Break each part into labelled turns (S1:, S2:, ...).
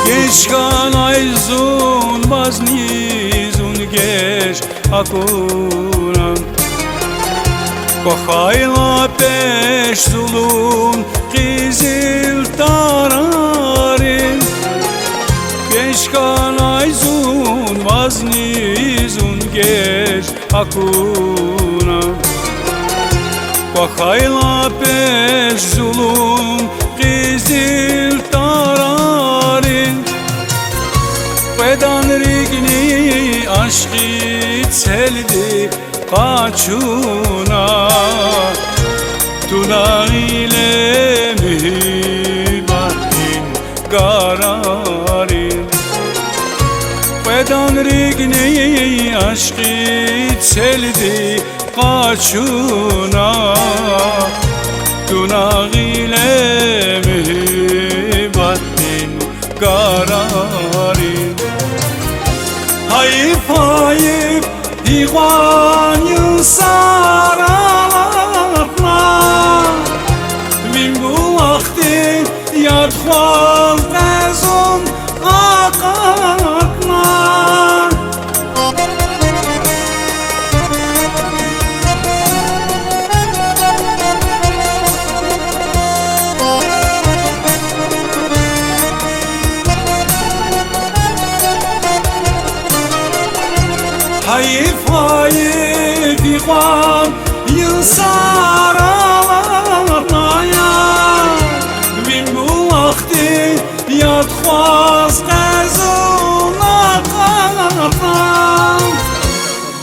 S1: Geçkan ayzun baznizun geç akunan Kohayla peş zulun kizil tararin Geçkan ayzun baznizun geç akunan Kohayla peş zulun kizil tararin Vedan rigni aşkı seldi kaçuna Tuna ile mühibbatin kararin Vedan rigni aşkı seldi kaçuna Tuna ile mühibbatin kararin Hayıp hayıp divan yılsararlar Min bu vakti yatmaz bezon akaklar Hayıp hayıp divan yılsararlar Min bu vakti yatmaz bezon akaklar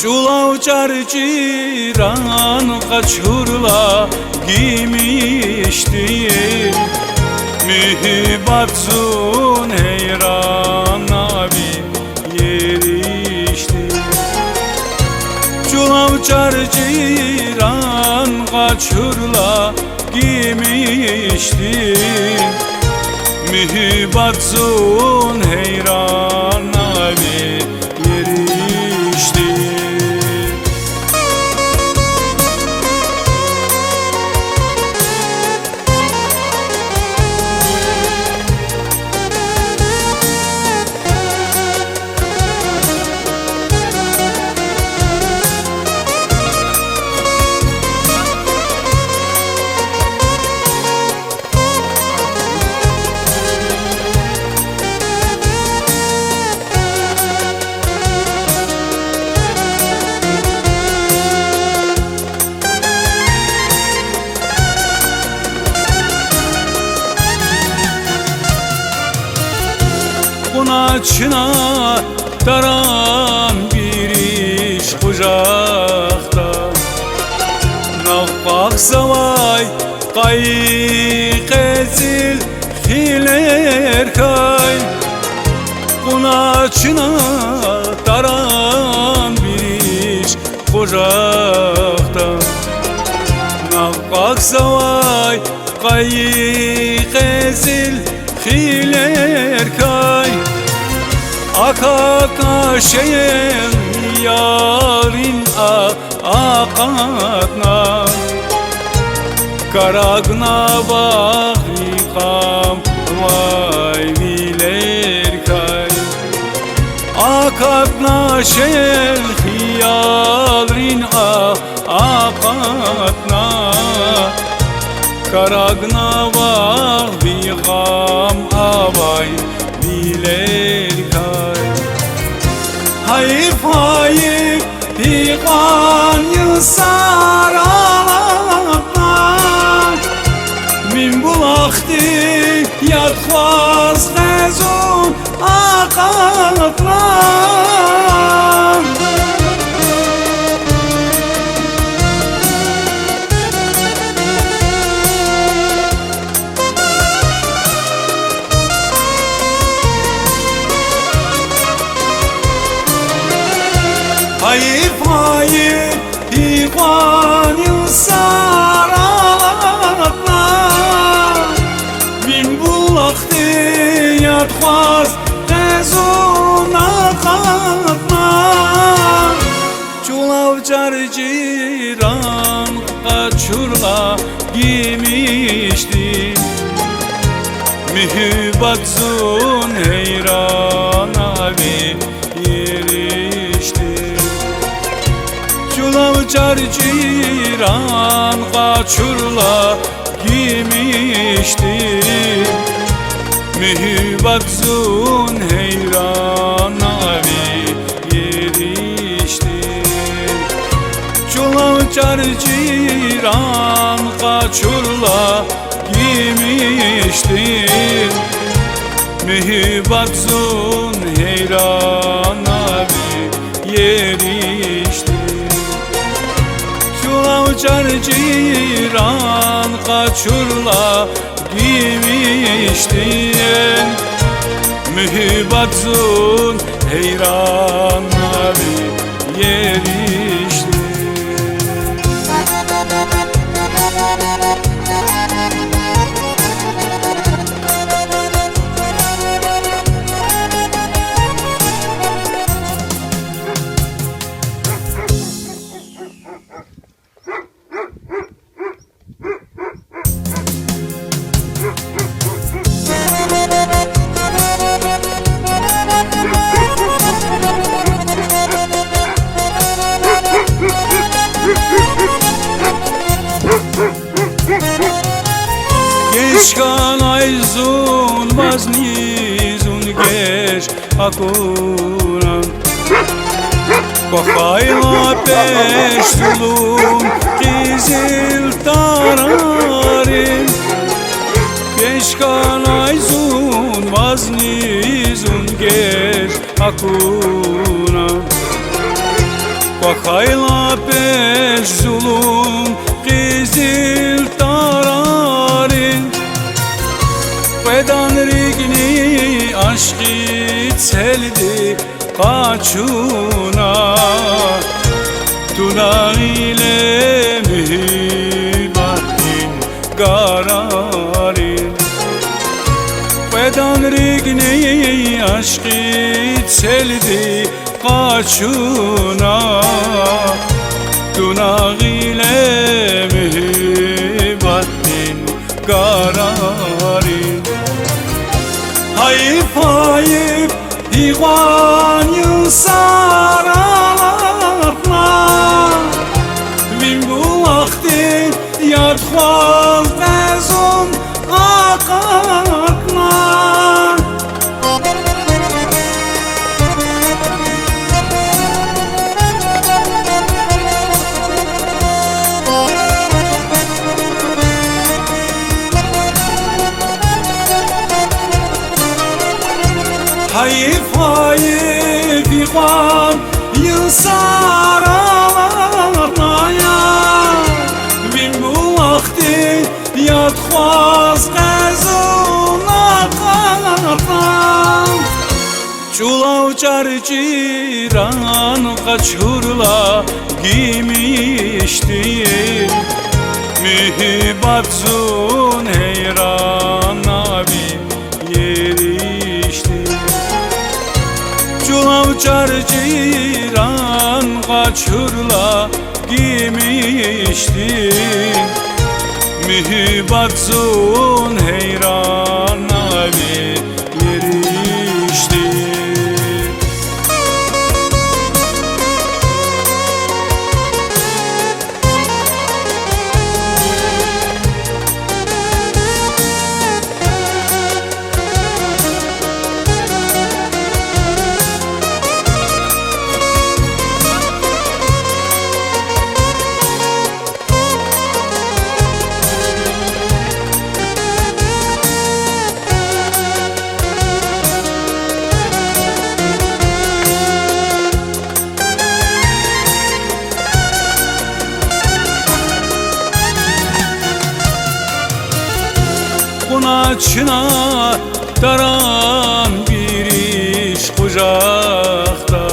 S1: Çulav çarçıran kaçurla giymişti Mühibbatzun heyrana bir yerişti Çulav çarçıran kaçurla giymişti Mühibbatzun heyrana bir yerişti Çınar daran bir iş kucakta Nafak savay kayık ezil hiler kay Buna çınar daran bir iş kucakta Nafak savay kayık ezil hiler kay Akaka şeyen yarin akatna Karagna bahikam vay biler kay Akatna şeyen yarin akatna Karagna bahikam avay biler Hayıp hayıp divan yılsararlar Min bu vakti yatmaz bezon akatlar Hayıp hayıp divan yılsararlar Min bu vakti yatmaz bezon akatlar Çulav çarçıran kaçurla giymişti mühibbatzun heyran abi yerişti. Çulav çarciran kaçurla giymişti. Mühibbatzun heyran abi yerişti. Çulav çarciran kaçurla giymişti. Mühibbatzun heyran abi yerişti. Çulav çarciran kaçurla giymişti. Mühibbatzun heyran abi yerişti. Geçkan ayzun vaznizun geç akuran. Kokayla beş zulum kizil tararin. Geçkan ayzun vaznizun geç akuran. Kokayla beş zulum kizil tararin. Vedan rigni aşkı seldi kaçuna. Tuna ile mühibbatin gararin. Vedan rigni aşkı seldi kaçuna. Tuna ile mühibbatin gararin. Hayıp hayıp divan yılsaralarla. Bin bu vakti yadval vezon akarlar. Hayıp hayıp divan yılsaralarla. Bin bu vakti yadvaz vezon akarlar. Çulav çarciran kaçurla giymişti. Mühibbatzun heyran abi yerişti. Çulav çarciran kaçurla giymişti. Mühibbatzun heyran abi yerişti. Kunaçına daran bir iş kucakta.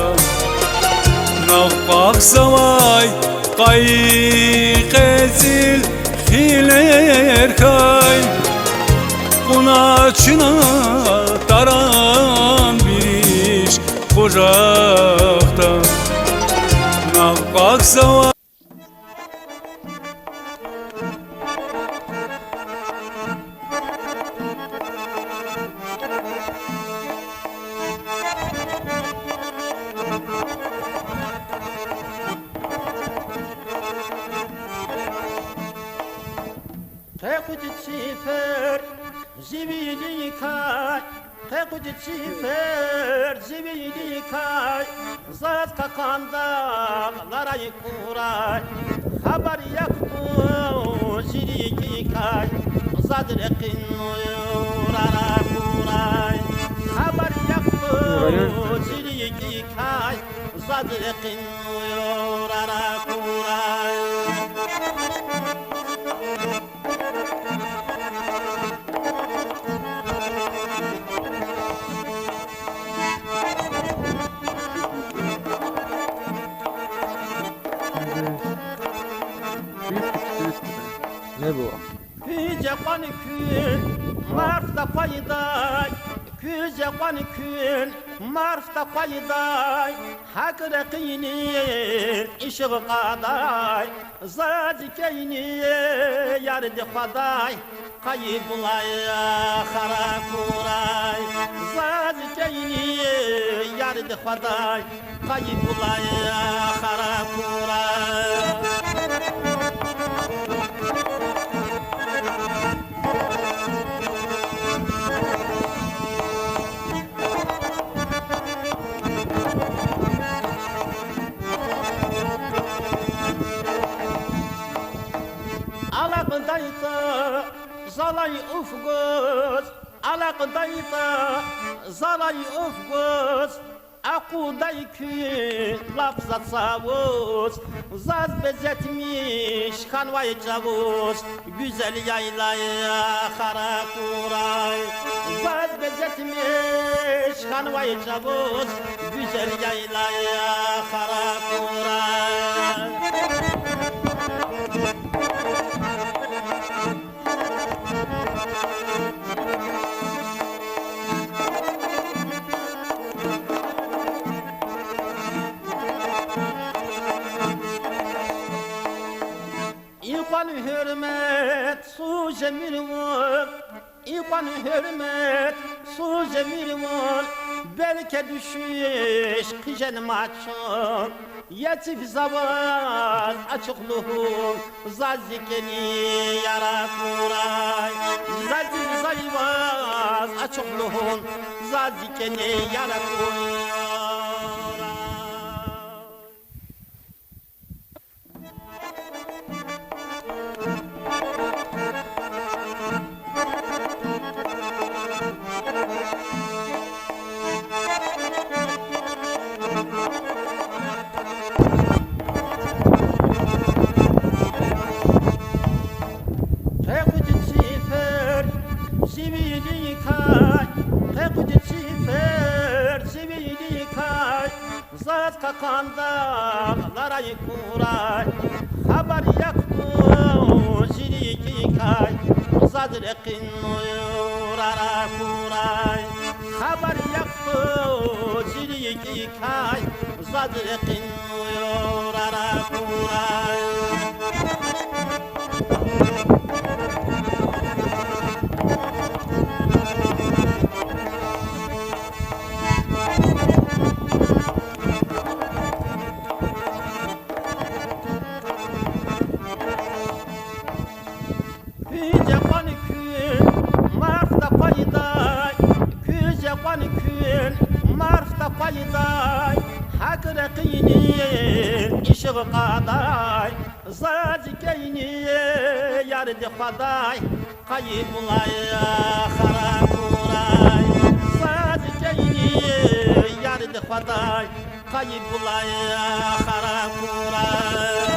S1: Nafak savay kayık ezil hiler kay. Kunaçına daran bir iş kucakta. Nafak savay
S2: kutu çifer zibili kay kutu çifer zibili kay zat kakanda larayı kuray haber yaktı ziliki kay zat rekin uyurara kuray haber yaktı ziliki kay zat rekin uyurara kuray.
S3: Ne bu?
S2: Küce kanı kün, marfta payday. Küce kanı kün, marfta payday. Hak rekini işığı kaday. Zadikeyni yardı kaday. Kayıbulay khara kuray. Zadikeyni yardı kaday. Kayıbulay khara kuray. Alaqdayta zalay ufguz Alaqdayta zalay ufguz Akuday ki lafzat savuz Zaz bezetmiş kanvay cavuz Güzel yaylaya khara kuray Zaz bezetmiş kanvay cavuz Güzel yaylaya khara kuray. İkvan hürmet su cemil var İkvan hürmet su cemil var Belki düşüş kıjen maçın Yetif zavaz açıkluğun Zazikeni yara kuray Zazik zayvaz açıkluğun Zazikeni yara kuray. Zat kakanda larayı kuray haber yaktı ziliki kay zat rekin uyurara kuray haber yaktı ziliki kay zat rekin uyurara kuray. Küce kanı kün, marfta payday. Küce kanı kün, marfta payday. Hak rekini işığı kaday. Zadikeyni yardı kaday. Kayıbulay khara kuray. Zadikeyni yardı kaday. Kayıbulay khara kuray.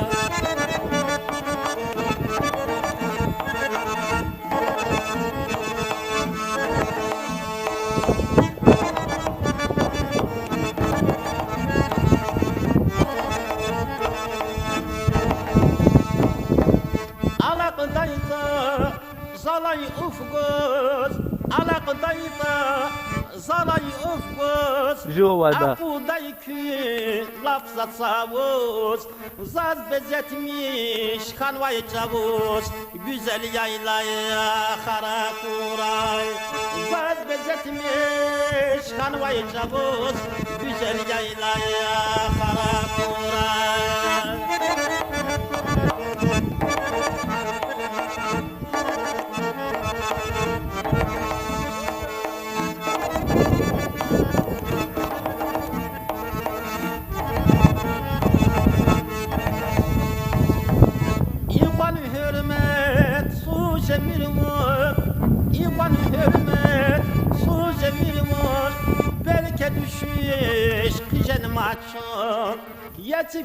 S2: Alaqdayta zalay ufguz Alaqdayta zalay ufguz
S3: Jovada.
S2: Akuday ki lafzat savuz Zaz bezetmiş kanvay cavuz Güzel yaylaya khara kuray Zaz bezetmiş kanvay cavuz Güzel yaylaya khara kuray. zemir var, İvan hürmet, su zemir var, belki düşüş kıjen maçın, yetip